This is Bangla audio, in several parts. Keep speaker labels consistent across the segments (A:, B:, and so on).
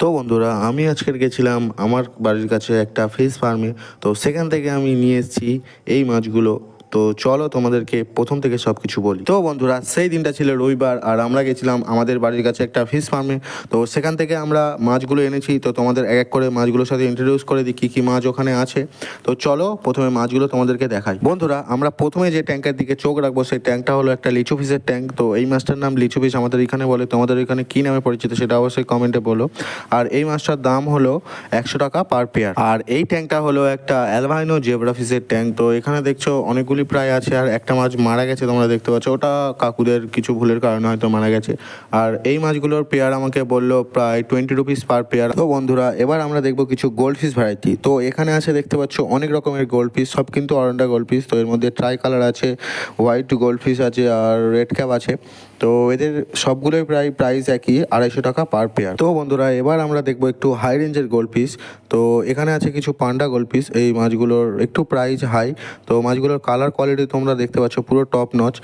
A: তো বন্ধুরা, আমি আজকের গেছিলাম আমার বাড়ির কাছে একটা ফিশ ফার্মে। তো সেখান থেকে আমি নিয়ে এসেছি এই মাছগুলো। তো চলো তোমাদেরকে প্রথম থেকে সব কিছু বলি। তো বন্ধুরা, সেই দিনটা ছিল রবিবার আর আমরা গেছিলাম আমাদের বাড়ির কাছে একটা ফিশ ফার্মে। তো সেখান থেকে আমরা মাছগুলো এনেছি। তো তোমাদের এক এক করে মাছগুলোর সাথে ইন্ট্রোডিউস করে দিই কী কী মাছ ওখানে আছে। তো চলো প্রথমে মাছগুলো তোমাদেরকে দেখাই। বন্ধুরা, আমরা প্রথমে যে ট্যাঙ্কের দিকে চোখ রাখবো সেই ট্যাঙ্কটা হলো একটা লিচু ফিশের ট্যাঙ্ক। তো এই মাছটার নাম লিচু ফিশ আমাদের এখানে বলে। তোমাদের এখানে কী নামে পরিচিত সেটা অবশ্যই কমেন্টে বলো। আর এই মাছটার দাম হলো 100 টাকা পার পেয়ার। আর এই ট্যাঙ্কটা হলো একটা অ্যালবাইনো জেব্রা ফিশের ট্যাঙ্ক। তো এখানে দেখছো অনেকগুলি প্রায় আছে আর একটা মাছ মারা গেছে, তোমরা দেখতে পাচ্ছ। ওটা কাকুদের কিছু ভুলের কারণে হয়তো মারা গেছে। আর এই মাছগুলোর পেয়ার আমাকে বললো প্রায় 20 রুপিস পার পেয়ার। তো বন্ধুরা, এবার আমরা দেখবো কিছু গোল্ড ফিশ ভ্যারাইটি। তো এখানে আছে দেখতে পাচ্ছ অনেক রকমের গোল্ড ফিশ, সব কিন্তু অরেন্ডা গোল্ড ফিশ। তো এর মধ্যে ট্রাই কালার আছে, হোয়াইট গোল্ড ফিশ আছে আর রেড ক্যাপ আছে। তো এদের সবগুলোই প্রায় প্রাইস একই, 250 টাকা পার পেয়ার। তো বন্ধুরা, এবার আমরা দেখবো একটু হাই রেঞ্জের গোল্ড ফিশ। তো এখানে আছে কিছু পান্ডা গোল্ড ফিশ। এই মাছগুলোর একটু প্রাইস হাই। তো মাছগুলোর কালার কোয়ালিটি তোমরা দেখতে পাচ্ছ পুরো টপ নচ।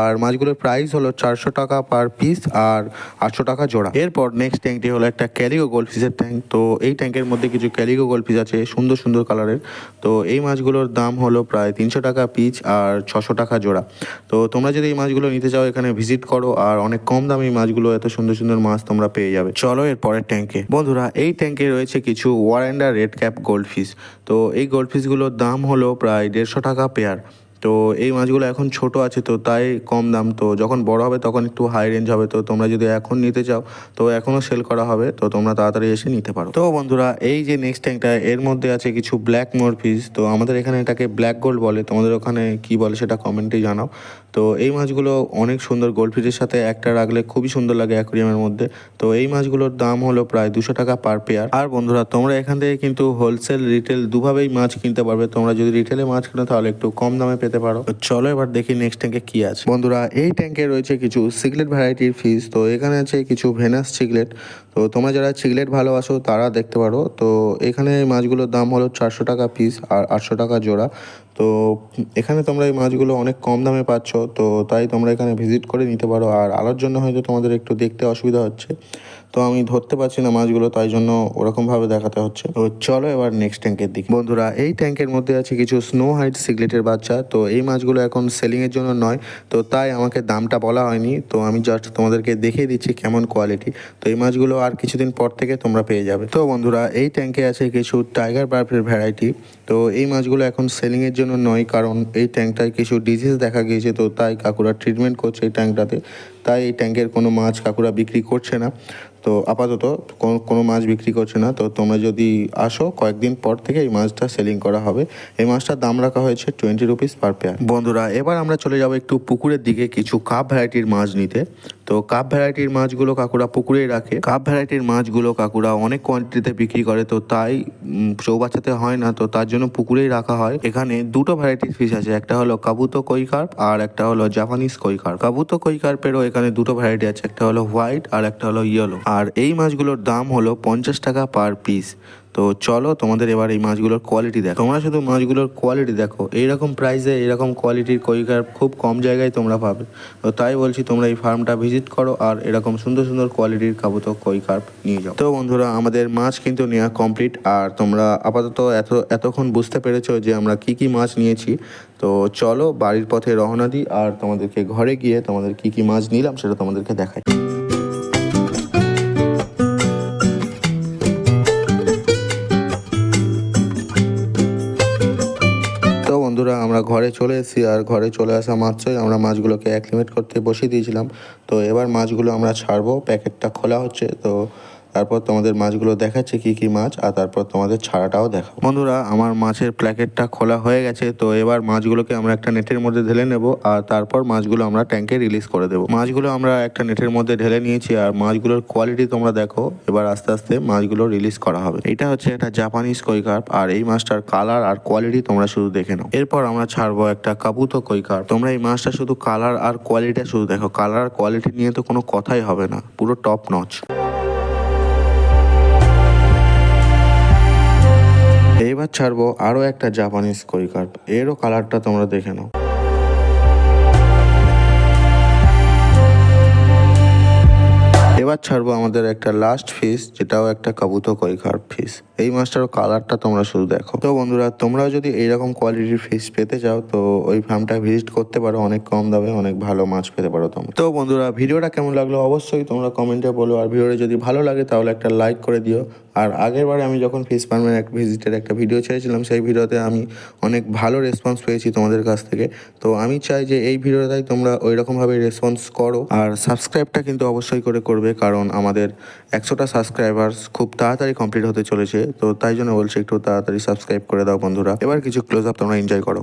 A: আর মাছগুলোর প্রাইস হলো 400 টাকা পার পিস আর 800 টাকা জোড়া। এরপর নেক্সট ট্যাঙ্কটি হলো একটা ক্যালিগো গোল্ড ফিশের ট্যাঙ্ক। তো এই ট্যাঙ্কের মধ্যে কিছু ক্যালিগো গোল্ড ফিশ আছে সুন্দর সুন্দর কালারের। তো এই মাছগুলোর দাম হলো প্রায় 300 টাকা পিস আর 600 টাকা জোড়া। তো তোমরা যদি এই মাছগুলো নিতে চাও এখানে ভিজিট করো, আর অনেক কম দামে এই মাছগুলো, এত সুন্দর সুন্দর মাছ তোমরা পেয়ে যাবে। চলো এর পরের ট্যাঙ্কে। বন্ধুরা, এই ট্যাঙ্কে রয়েছে কিছু ওয়ারেন্ডা রেড ক্যাপ গোল্ড ফিশ। তো এই গোল্ড ফিশগুলোর দাম হলো প্রায় 150 টাকা পেয়ার। তো এই মাছগুলো এখন ছোট আছে তো তাই কম দাম। তো যখন বড় হবে তখন একটু হাই রেঞ্জ হবে। তো তোমরা যদি এখন নিতে চাও তো এখনও সেল করা হবে, তো তোমরা তাড়াতাড়ি এসে নিতে পারো। তো বন্ধুরা, এই যে নেক্সট ট্যাঙ্কটা, এর মধ্যে আছে কিছু ব্ল্যাক মোর ফিশ। তো আমাদের এখানে এটাকে ব্ল্যাক গোল্ড বলে, তোমাদের ওখানে কি বলে সেটা কমেন্টে জানাও। তো এই মাছগুলো অনেক সুন্দর, গোল্ড ফিশের সাথে একটা রাখলে খুবই সুন্দর লাগে অ্যাকোরিয়ামের মধ্যে। তো এই মাছগুলোর দাম হলো প্রায় 200 টাকা পার পেয়ার। আর বন্ধুরা, তোমরা এখান থেকে কিন্তু হোলসেল রিটেল দুভাবেই মাছ কিনতে পারবে। তোমরা যদি রিটেলে মাছ কিনো তাহলে একটু কম দামে পেতে পারো। চলো এবার দেখি নেক্সট ট্যাঙ্কে কি আছে। বন্ধুরা, এই ট্যাঙ্কে রয়েছে কিছু সিগলেট ভ্যারাইটির ফিশ। তো এখানে আছে কিছু ভেনাস সিগলেট। তো তোমরা যারা সিগলেট ভালোবাসো তারা দেখতে পারো। তো এখানে মাছগুলোর দাম হলো 400 টাকা পিস আর 800 টাকা জোড়া। তো এখানে তোমরা এই মাছগুলো অনেক কম দামে পাচ্ছ। তো তাই তোমরা এখানে ভিজিট করে নিতে পারো। আর আলোর জন্য হয়তো তোমাদের একটু দেখতে অসুবিধা হচ্ছে, তো আমি ধরতে পারছি না মাছগুলো, তাই জন্য ওরকমভাবে দেখাতে হচ্ছে। তো চলো এবার নেক্সট ট্যাঙ্কের দিকে। বন্ধুরা, এই ট্যাঙ্কের মধ্যে আছে কিছু স্নো হাইট সিগলেটের বাচ্চা। তো এই মাছগুলো এখন সেলিংয়ের জন্য নয়, তো তাই আমাকে দামটা বলা হয়নি। তো আমি জাস্ট তোমাদেরকে দেখিয়ে দিচ্ছি কেমন কোয়ালিটি। তো এই মাছগুলো আর কিছুদিন পর থেকে তোমরা পেয়ে যাবে। তো বন্ধুরা, এই ট্যাঙ্কে আছে কিছু টাইগার বার্ফের ভ্যারাইটি। তো এই মাছগুলো এখন সেলিংয়ের জন্য নয়, কারণ এই ট্যাঙ্কটায় কিছু ডিজিজ দেখা গিয়েছে। তো তাই কাকুরা ট্রিটমেন্ট করছে এই ট্যাঙ্কটাতে। তাই এই ট্যাঙ্কের কোনো মাছ কাকুরা বিক্রি করছে না। তো আপাতত কোনো মাছ বিক্রি করছে না। তো তোমরা যদি আসো কয়েকদিন পর থেকে এই মাছটা সেলিং করা হবে। এই মাছটার দাম রাখা হয়েছে 20 রুপিস পার পেয়ার। বন্ধুরা, এবার আমরা চলে যাবো একটু পুকুরের দিকে কিছু কাপ ভ্যারাইটির মাছ নিতে। তো কাপ ভ্যারাইটির মাছগুলো কাকুরা পুকুরেই রাখে। কাপ ভ্যারাইটির মাছগুলো কাকুরা অনেক কোয়ান্টিটিতে বিক্রি করে। তো তাই চৌবাচ্চাতে হয় না, তো তার জন্য পুকুরেই রাখা হয়। এখানে দুটো ভ্যারাইটির ফিশ আছে, একটা হলো কাবুতো কই কার্প আর একটা হলো জাপানিজ কই কার্প। কাবুতো কই কার্পেরও এখানে দুটো ভ্যারাইটি আছে, একটা হলো হোয়াইট আর একটা হলো ইয়েলো। আর এই মাছগুলোর দাম হলো 50 টাকা পার পিস। তো চলো তোমাদের এবার এই মাছগুলোর কোয়ালিটি দেখো। তোমরা শুধু মাছগুলোর কোয়ালিটি দেখো, এইরকম প্রাইসে এরকম কোয়ালিটির কই কার্প খুব কম জায়গায় তোমরা পাবে। তো তাই বলছি তোমরা এই ফার্মটা ভিজিট করো আর এরকম সুন্দর সুন্দর কোয়ালিটির কাবুতো কই কার্প নিয়ে যাও। তো বন্ধুরা, আমাদের মাছ কিন্তু নেওয়া কমপ্লিট। আর তোমরা আপাতত এতক্ষণ বুঝতে পেরেছো যে আমরা কি কি মাছ নিয়েছি। তো চলো বাড়ির পথে রওনা দিই আর তোমাদেরকে ঘরে গিয়ে তোমাদের কি কি মাছ নিলাম সেটা তোমাদেরকে দেখাই। বন্ধুরা, আমরা ঘরে চলে এসেছি আর ঘরে চলে আসা মাত্রই আমরা মাছগুলোকে অ্যাক্লিমেট করতে বসিয়ে দিয়েছিলাম। তো এবার মাছগুলো আমরা ছাড়বো, প্যাকেটটা খোলা হচ্ছে। তো তারপর তোমাদের মাছগুলো দেখাচ্ছে কি কি মাছ, আর তারপর তোমাদের ছাড়াটাও দেখাবো। বন্ধুরা, আমার মাছের প্যাকেটটা খোলা হয়ে গেছে। তো এবার মাছগুলোকে আমরা একটা নেটের মধ্যে ঢেলে নেব আর তারপর মাছগুলো আমরা ট্যাঙ্কে রিলিজ করে দেবো। মাছগুলো আমরা একটা নেটের মধ্যে ঢেলে নিয়েছি আর মাছগুলোর কোয়ালিটি তোমরা দেখো। এবার আস্তে আস্তে মাছগুলো রিলিজ করা হবে। এটা হচ্ছে একটা জাপানিজ কই কার্প আর এই মাছটার কালার আর কোয়ালিটি তোমরা শুধু দেখে নাও। এরপর আমরা ছাড়বো একটা কাবুতো কই কার্প। তোমরা এই মাছটা শুধু কালার আর কোয়ালিটিটা শুধু দেখো, কালার আর কোয়ালিটি নিয়ে তো কোনো কথাই হবে না, পুরো টপ নচ। এইবার ছাড়বো আরও একটা জাপানিজ কই কার্প, এরও কালারটা তোমরা দেখে নাও। এবার এবার ছাড়বো আমাদের একটা লাস্ট ফিশ, যেটাও একটা কাবুতকই কার্প ফিশ। এই মাছটারও কালারটা তোমরা শুধু দেখো। তো বন্ধুরা, তোমরাও যদি এইরকম কোয়ালিটির ফিশ পেতে চাও তো ওই ফার্মটা ভিজিট করতে পারো, অনেক কম দামে অনেক ভালো মাছ পেতে পারো তোমরা। তো বন্ধুরা, ভিডিওটা কেমন লাগলো অবশ্যই তোমরা কমেন্টে বলো, আর ভিডিওটা যদি ভালো লাগে তাহলে একটা লাইক করে দিও। আর আগের বারে আমি যখন ফিশ ফার্মের এক ভিজিটের একটা ভিডিও ছেড়েছিলাম, সেই ভিডিওতে আমি অনেক ভালো রেসপন্স পেয়েছি তোমাদের কাছ থেকে। তো আমি চাই যে এই ভিডিওটাই তোমরা ওই রকমভাবে রেসপন্স করো, আর সাবস্ক্রাইবটা কিন্তু অবশ্যই করবে, কারণ আমাদের 100টা সাবস্ক্রাইবার্স খুব তাড়াতাড়ি কমপ্লিট হতে চলেছে। তো তাই জন্য বলছি একটু তাড়াতাড়ি সাবস্ক্রাইব করে দাও বন্ধুরা। এবার কিছু ক্লোজ আপ তোমরা এনজয় করো।